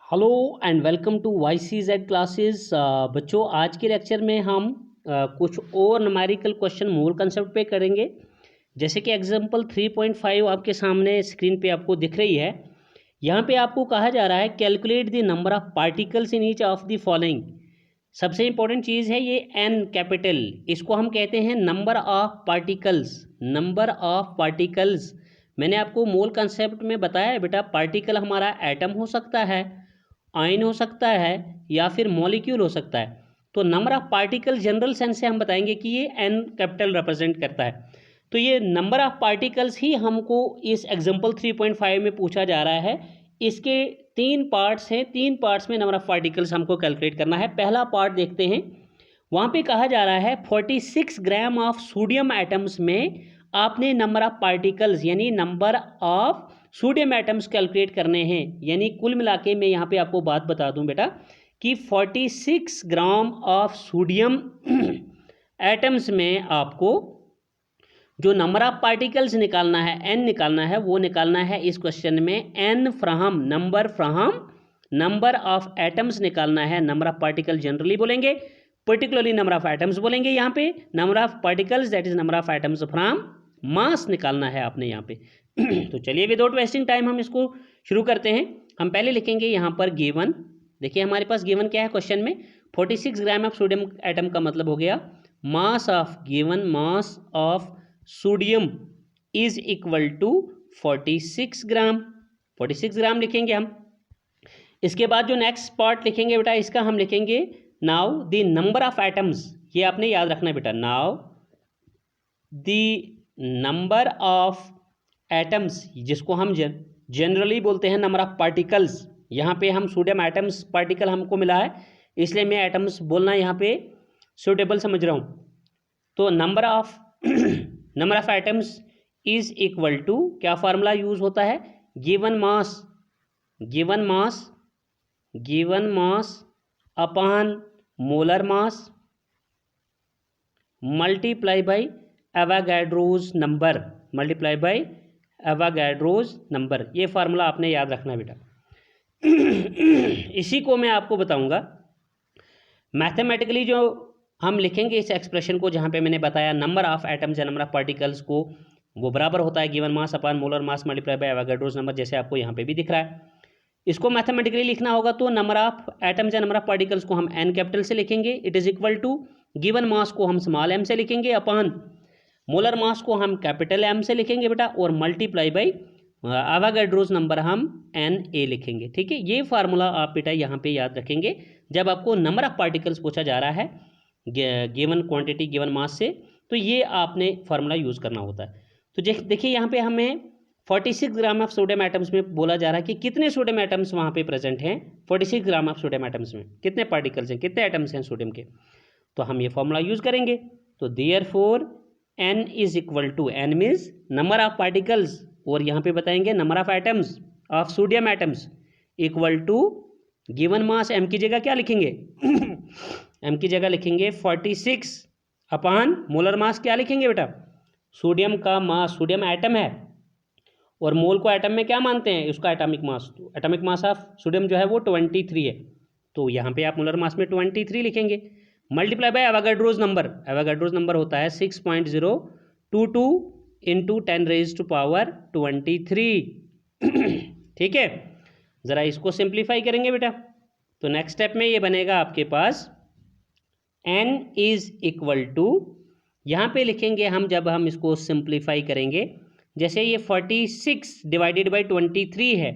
Hello and welcome to YCZ classes. बच्चों, आज के लेक्चर में हम कुछ और न्यूमेरिकल क्वेश्चन मूल कंसेप्ट पे करेंगे। जैसे कि एग्जांपल 3.5 आपके सामने स्क्रीन पे आपको दिख रही है। यहाँ पे आपको कहा जा रहा है calculate the number of particles in each of the following. सबसे इंपॉर्टेंट चीज़ है ये एन कैपिटल, इसको हम कहते हैं number of particles. Number of particles मैंने आपको मूल कंसेप्ट में बताया है बेटा। पार्टिकल हमारा एटम हो सकता है, आयन हो सकता है या फिर मॉलिक्यूल हो सकता है। तो number of particle general sense से हम बताएंगे कि ये एन कैपिटल रिप्रेजेंट करता है। तो ये नंबर ऑफ पार्टिकल्स ही हमको इस एग्जांपल 3.5 में पूछा जा रहा है। इसके तीन पार्ट्स हैं, तीन पार्ट्स में नंबर ऑफ पार्टिकल्स हमको कैलकुलेट करना है। पहला पार्ट देखते हैं। वहाँ पे कहा जा रहा है 46 ग्राम ऑफ सोडियम एटम्स में आपने नंबर ऑफ पार्टिकल्स यानी number of sodium atoms calculate करने हैं। यानी कुल मिला के मैं यहाँ पे आपको बात बता दूं बेटा कि 46 ग्राम ऑफ सोडियम एटम्स में आपको जो नंबर ऑफ पार्टिकल्स निकालना है, एन निकालना है, वो निकालना है इस क्वेश्चन में N from number of atoms निकालना है। नंबर ऑफ पार्टिकल जनरली बोलेंगे, पर्टिकुलरली नंबर ऑफ एटम्स बोलेंगे। यहाँ पे number of particles that is number of atoms from mass निकालना है आपने यहाँ पे। तो चलिए विदाउट वेस्टिंग टाइम हम इसको शुरू करते हैं। हम पहले लिखेंगे यहाँ पर गिवन। देखिए हमारे पास गिवन क्या है क्वेश्चन में, 46 ग्राम ऑफ सोडियम एटम का मतलब हो गया mass of given mass of sodium is equal to 46 gram. 46 gram लिखेंगे हम। इसके बाद जो नेक्स्ट पार्ट लिखेंगे बेटा, इसका हम लिखेंगे now the number of atoms. ये आपने याद रखना है बेटा, now the number of atoms, जिसको हम जनरली बोलते हैं नंबर ऑफ पार्टिकल्स। यहाँ पे हम सोडियम एटम्स पार्टिकल हमको मिला है, इसलिए मैं एटम्स बोलना यहाँ पे सुटेबल समझ रहा हूँ। तो number of atoms is equal to, क्या फार्मूला यूज होता है, given mass upon molar mass multiply by Avogadro's number, ये फार्मूला आपने याद रखना है बेटा। इसी को मैं आपको बताऊंगा मैथमेटिकली। जो हम लिखेंगे इस एक्सप्रेशन को, जहाँ पे मैंने बताया नंबर ऑफ एटम्स या नंबर ऑफ पार्टिकल्स को वो बराबर होता है given mass upon molar mass multiply by Avogadro's number, जैसे आपको यहाँ पे भी दिख रहा है। इसको मैथमेटिकली लिखना होगा तो नंबर ऑफ एटम्स या नंबर ऑफ पार्टिकल्स को हम एन कैपिटल से लिखेंगे, it is equal to given mass को हम स्मॉल एम से लिखेंगे अपॉन मोलर मास को हम कैपिटल एम से लिखेंगे बेटा, और मल्टीप्लाई बाई एवोगाड्रोस नंबर हम एन ए लिखेंगे। ठीक है, ये फार्मूला आप बेटा यहाँ पे याद रखेंगे जब आपको नंबर ऑफ पार्टिकल्स पूछा जा रहा है गिवन क्वांटिटी गिवन मास से, तो ये आपने फार्मूला यूज़ करना होता है। तो देखिए यहाँ पे हमें 46 ग्राम ऑफ सोडियम एटम्स में बोला जा रहा है कि कितने सोडियम एटम्स वहाँ पे प्रेजेंट हैं। 46 ग्राम ऑफ सोडियम एटम्स में कितने पार्टिकल्स हैं, कितने एटम्स हैं सोडियम के, तो हम ये फॉर्मूला यूज़ करेंगे। तो therefore n is equal to, n means number of particles, और यहाँ पे बताएंगे number of atoms of sodium atoms equal to given mass. m की जगह क्या लिखेंगे m की जगह लिखेंगे 46 अपॉन मोलर मास क्या लिखेंगे बेटा, सोडियम का मास, सोडियम एटम है और मोल को एटम में क्या मानते हैं, उसका एटॉमिक मास। तो एटॉमिक मास ऑफ सोडियम जो है वो 23 है, तो यहाँ पे आप मोलर मास में 23 लिखेंगे, मल्टीप्लाई बाय एवोगाड्रोस नंबर होता है 6.022 इंटू 10 रेज टू पावर 23। ठीक है, ज़रा इसको सिंप्लीफाई करेंगे बेटा। तो नेक्स्ट स्टेप में ये बनेगा आपके पास n इज इक्वल टू, यहाँ पे लिखेंगे हम जब हम इसको सिंप्लीफाई करेंगे, जैसे ये 46 डिवाइडेड बाई 23 है,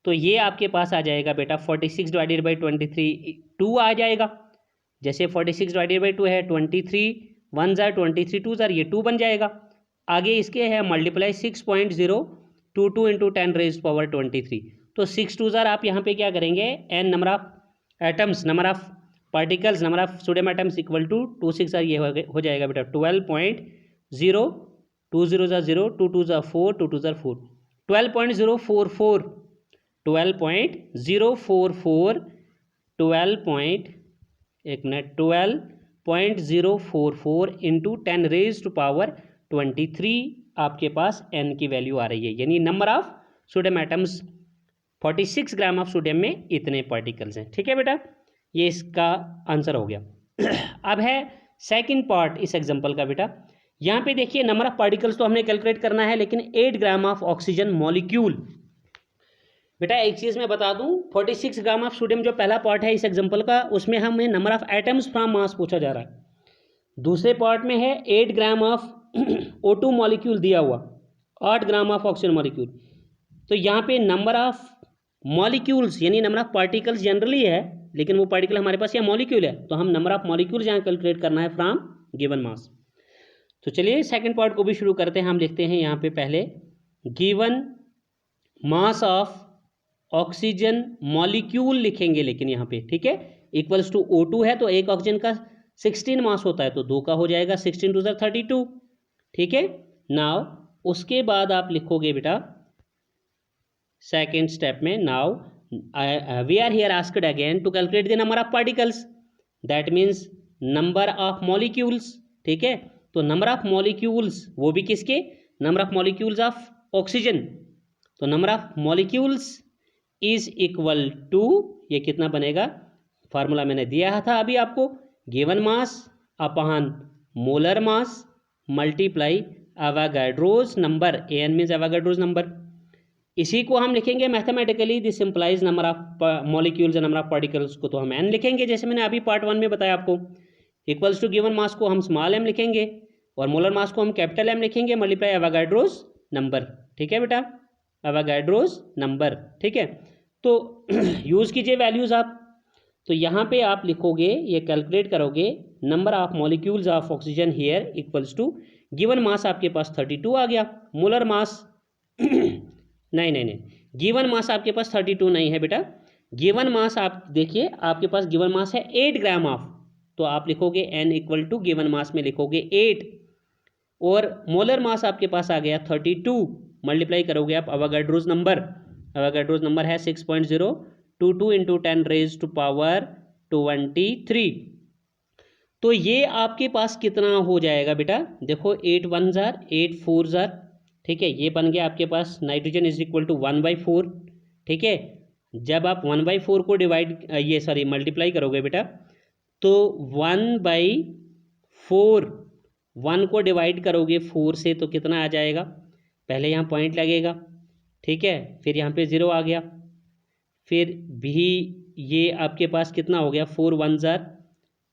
तो ये आपके पास आ जाएगा बेटा 46 डिवाइडेड बाई 23 2 आ जाएगा। जैसे 46 डिवाइडेड बाई 2 है, 23 1 जार 23 2 जार, ये 2 बन जाएगा। आगे इसके है मल्टीप्लाई 6.022 इंटू 10 रेज पावर 23, तो 6 2 जार आप यहाँ पे क्या करेंगे, N number of atoms, number of particles, number of sodium atoms equal to 2 6 जार, ये हो जाएगा बेटा 12.0, 2 0 जार 0, 2 2 जार 4, 2 2 जार 4, 12.044, 12.044 इंटू 10 रेज टू पावर 23 आपके पास n की वैल्यू आ रही है। यानी number of sodium atoms 46 gram of sodium में इतने पार्टिकल्स हैं। ठीक है बेटा, ये इसका आंसर हो गया। अब है सेकंड पार्ट इस एग्जांपल का बेटा। यहाँ पे देखिए नंबर ऑफ पार्टिकल्स तो हमने कैलकुलेट करना है, लेकिन 8 ग्राम ऑफ ऑक्सीजन मॉलिक्यूल। बेटा एक चीज़ मैं बता दूं, 46 ग्राम ऑफ सोडियम जो पहला पार्ट है इस एग्जांपल का, उसमें हमें नंबर ऑफ एटम्स फ्रॉम मास पूछा जा रहा है। दूसरे पार्ट में है 8 ग्राम ऑफ O2 मॉलिक्यूल दिया हुआ, 8 ग्राम ऑफ ऑक्सीजन मॉलिक्यूल। तो यहाँ पे नंबर ऑफ मॉलिक्यूल्स यानी नंबर ऑफ पार्टिकल्स जनरली है, लेकिन वो पार्टिकल हमारे पास या मॉलिक्यूल है, तो हम नंबर ऑफ मॉलिक्यूल्स यहाँ कैलकुलेट करना है फ्रॉम गिवन मास। तो चलिए सेकंड पार्ट को भी शुरू करते हैं। हम लिखते हैं यहाँ पे पहले given mass of oxygen molecule लिखेंगे, लेकिन यहाँ पे ठीक है इक्वल्स टू O2 है, तो एक ऑक्सीजन का 16 मास होता है, तो 2 का हो जाएगा 16 टू 32। ठीक है, नाउ उसके बाद आप लिखोगे बेटा सेकेंड स्टेप में, now we are here asked again to calculate the number of particles, that means number of molecules. ठीक है, तो नंबर ऑफ मॉलिक्यूल्स वो भी किसके, number of molecules of oxygen. तो number of molecules is equal to, ये कितना बनेगा, फार्मूला मैंने दिया था अभी आपको, given mass upon molar mass multiply Avogadro's number, AN means Avogadro's number. इसी को हम लिखेंगे mathematically, this implies number of molecules and number of particles को तो हम n लिखेंगे, जैसे मैंने अभी पार्ट 1 में बताया आपको। इक्वल्स टू गिवन मास को हम स्मॉल m लिखेंगे और मोलर मास को हम कैपिटल M लिखेंगे, मल्टीप्लाई एवोगाड्रोस नंबर। ठीक है बेटा, एवोगाड्रोस नंबर। ठीक है, तो यूज़ कीजिए वैल्यूज़ आप। तो यहाँ पे आप लिखोगे, ये कैलकुलेट करोगे, number of molecules of oxygen here equals to given mass आपके पास 32 आ गया, मोलर मास नहीं, गिवन मास आपके पास 32 नहीं है बेटा, गिवन मास आप देखिए आपके पास गिवन मास है 8 ग्राम ऑफ, तो आप लिखोगे n equal to given mass में लिखोगे 8, और मोलर मास आपके पास आ गया 32, मल्टीप्लाई करोगे आप एवोगाड्रोस नंबर, एवोगाड्रोस नंबर है 6.022 इंटू 10 रेज टू पावर 23। तो ये आपके पास कितना हो जाएगा बेटा, देखो 8 1 जार 8 4 जार, ठीक है, ये बन गया आपके पास नाइट्रोजन इज इक्वल टू 1/4। ठीक है, जब आप 1/4 को मल्टीप्लाई करोगे बेटा, तो 1/4 1 को डिवाइड करोगे 4 से तो कितना आ जाएगा, पहले यहाँ पॉइंट लगेगा, ठीक है, फिर यहाँ पे 0 आ गया, फिर भी ये आपके पास कितना हो गया 4 1 जार,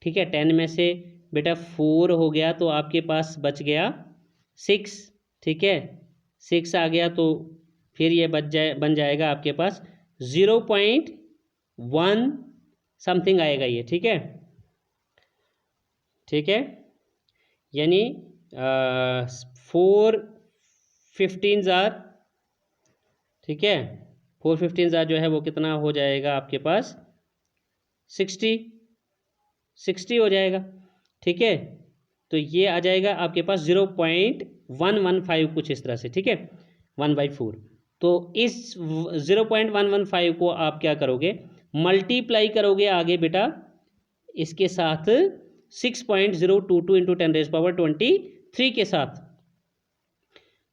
ठीक है, 10 में से बेटा 4 हो गया तो आपके पास बच गया 6, ठीक है, 6 आ गया, तो फिर ये बन जाएगा आपके पास 0.1 समथिंग आएगा ये। ठीक है, ठीक है, यानी 4 15 जार, ठीक है, 4 15 जार जो है वो कितना हो जाएगा आपके पास 60 हो जाएगा। ठीक है, तो ये आ जाएगा आपके पास 0.115 कुछ इस तरह से, ठीक है, 1/4। तो इस 0.115 को आप क्या करोगे, मल्टीप्लाई करोगे आगे बेटा इसके साथ 6.022 इंटू 10 रेज़ पावर 23 के साथ।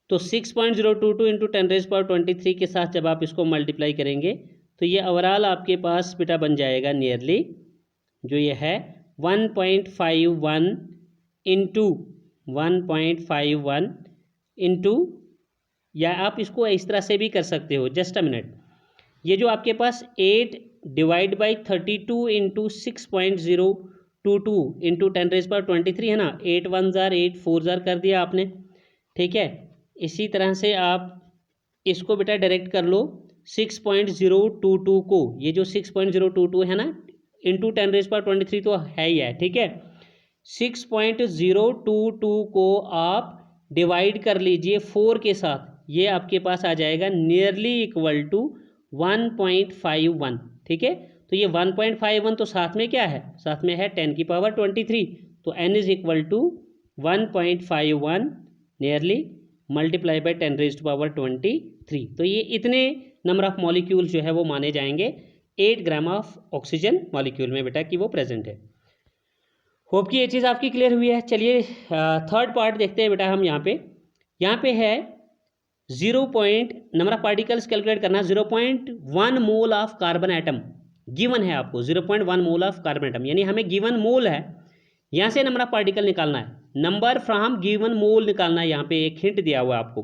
तो 6.022 इंटू 10 रेज़ पावर 23 के साथ जब आप इसको मल्टीप्लाई करेंगे तो ये ओवरऑल आपके पास बेटा बन जाएगा नियरली जो ये है 1.51 इंटू 1.51 इंटू, या आप इसको इस तरह से भी कर सकते हो, जस्ट अ मिनट, ये जो आपके पास 8 divide by 32 into 6.022 into 10 rays power 23 है ना, 8 1 जार 8 4 जार कर दिया आपने। ठीक है, इसी तरह से आप इसको बेटा डायरेक्ट कर लो 6.022 को, ये जो 6.022 है ना इंटू 10 रेज़ पावर 23 तो है ही है, ठीक है, 6.022 को आप डिवाइड कर लीजिए 4 के साथ, ये आपके पास आ जाएगा नियरली इक्वल टू 1.51। ठीक है, तो ये 1.51 तो साथ में क्या है, साथ में है 10 की पावर 23, तो n is equal to 1.51 nearly multiply by 10 raise to power 23। तो ये इतने नंबर ऑफ मॉलिक्यूल्स जो है वो माने जाएंगे 8 ग्राम ऑफ ऑक्सीजन मॉलिक्यूल में बेटा कि वो प्रेजेंट है। होप कि ये चीज़ आपकी क्लियर हुई है। चलिए थर्ड पार्ट देखते हैं बेटा हम यहाँ पे है नंबर ऑफ पार्टिकल्स कैलकुलेट करना, 0.1 mole of carbon atom given है आपको, 0.1 मोल ऑफ कार्बन एटम, यानी हमें गिवन मोल है, यहाँ से नंबर ऑफ पार्टिकल निकालना है, नंबर फ्रॉम गिवन मोल निकालना है, यहाँ पे एक हिंट दिया हुआ है आपको।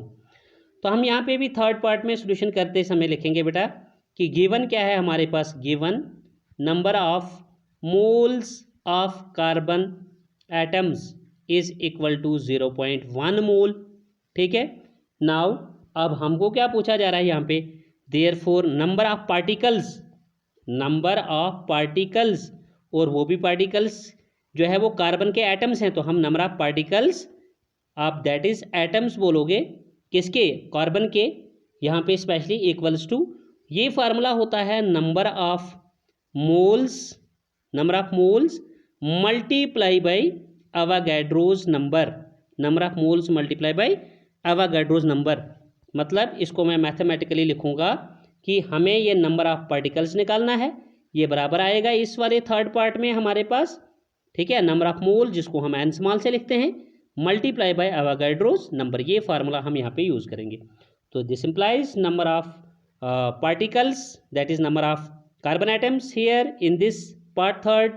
तो हम यहाँ पे भी थर्ड पार्ट में सोल्यूशन करते समय लिखेंगे बेटा कि गिवन क्या है हमारे पास, given number of moles of carbon atoms is equal to 0.1 mole. ठीक है, नाउ अब हमको क्या पूछा जा रहा है यहाँ पे, देयरफॉर नंबर ऑफ पार्टिकल्स, और वो भी पार्टिकल्स जो है वो कार्बन के एटम्स हैं, तो हम नंबर ऑफ पार्टिकल्स आप दैट इज एटम्स बोलोगे, किसके, कार्बन के, यहाँ पे स्पेशली इक्वल्स टू, ये फार्मूला होता है number of moles multiply by Avogadro's number, number of moles multiply by Avogadro's number. मतलब इसको मैं मैथमेटिकली लिखूंगा कि हमें ये नंबर ऑफ पार्टिकल्स निकालना है, ये बराबर आएगा इस वाले थर्ड पार्ट में हमारे पास, ठीक है, नंबर ऑफ मोल जिसको हम एन स्मॉल से लिखते हैं, मल्टीप्लाई बाय अवागैड्रोस नंबर, ये फार्मूला हम यहाँ पे यूज़ करेंगे। तो this implies number of particles that is number of carbon atoms here in this part third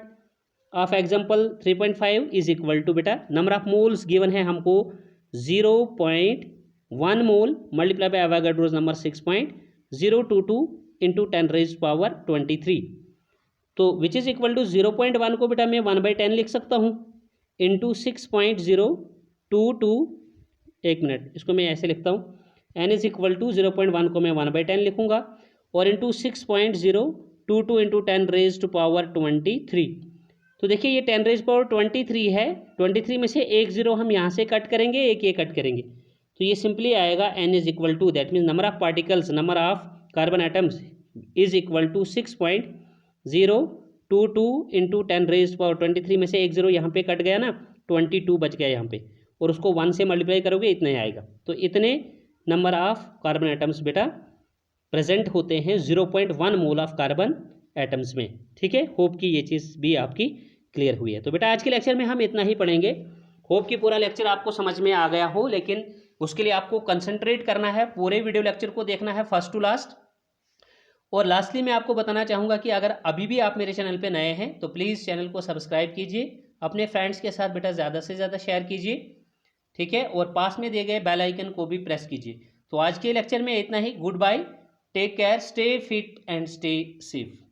of example 3.5 is equal to, बेटा नंबर ऑफ मोल्स गिवन है हमको 0.1 mole multiply by Avogadro's number 6.022 into 10⁻23, तो which is equal to 0.1 को बेटा मैं 1/10 लिख सकता हूँ, इंटू 6.022, एक मिनट इसको मैं ऐसे लिखता हूँ, n इज इक्वल टू 0.1 को मैं 1/10 लिखूँगा, और इंटू 6.022 इंटू 10⁻23। तो देखिए ये 10⁻23 है, 23 में से एक जीरो हम यहाँ से कट करेंगे, एक ये कट करेंगे, तो ये सिंपली आएगा n is equal to, that means number of particles, number of carbon atoms is equal to 6.022 into 10⁻23 में से एक जीरो यहाँ पे कट गया ना, 22 बच गया यहाँ पे, और उसको 1 से मल्टीप्लाई करोगे इतना ही आएगा। तो इतने नंबर ऑफ कार्बन एटम्स बेटा प्रेजेंट होते हैं 0.1 मोल ऑफ कार्बन एटम्स में। ठीक है, होप कि ये चीज़ भी आपकी क्लियर हुई है। तो बेटा आज के लेक्चर में हम इतना ही पढ़ेंगे, होप कि पूरा लेक्चर आपको समझ में आ गया हो, लेकिन उसके लिए आपको कंसंट्रेट करना है, पूरे वीडियो लेक्चर को देखना है फर्स्ट टू लास्ट। और लास्टली मैं आपको बताना चाहूँगा कि अगर अभी भी आप मेरे चैनल पे नए हैं तो प्लीज़ चैनल को सब्सक्राइब कीजिए, अपने फ्रेंड्स के साथ बेटा ज़्यादा से ज़्यादा शेयर कीजिए, ठीक है, और पास में दिए गए बेल आइकन को भी प्रेस कीजिए। तो आज के लेक्चर में इतना ही, goodbye, take care, stay fit and stay safe.